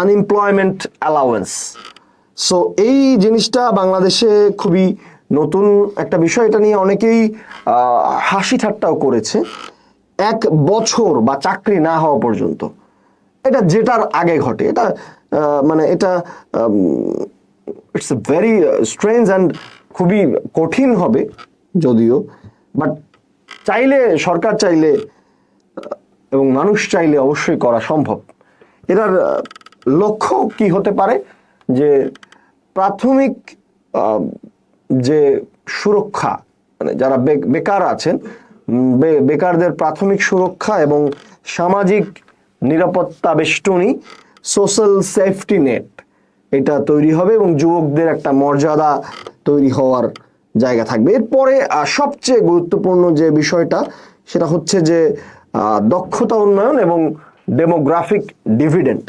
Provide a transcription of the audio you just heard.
Unemployment allowance. So এই জিনিসটা বাংলাদেশে খুবই নতুন একটা বিষয়, এটা নিয়ে অনেকেই হাসি ঠাট্টাও করেছে। 1 বছর বা চাকরি না হওয়া পর্যন্ত, এটা যেটার আগে ঘটে, এটা মানে এটা ইটস ভেরি স্ট্রেঞ্জ অ্যান্ড খুবই কঠিন হবে যদিও, বাট চাইলে, সরকার চাইলে এবং মানুষ চাইলে অবশ্যই করা সম্ভব। এটার লক্ষ্য কি হতে পারে যে প্রাথমিক যে সুরক্ষা, মানে যারা বেকার আছেন, বেকারদের প্রাথমিক সুরক্ষা এবং সামাজিক নিরাপত্তা বেষ্টনী, সোশ্যাল সেফটি নেট, এটা তৈরি হবে এবং যুবকদের একটা মর্যাদা তৈরি হওয়ার জায়গা থাকবে। এরপরে সবচেয়ে গুরুত্বপূর্ণ যে বিষয়টা, সেটা হচ্ছে যে দক্ষতা উন্নয়ন এবং ডেমোগ্রাফিক ডিভিডেন্ড।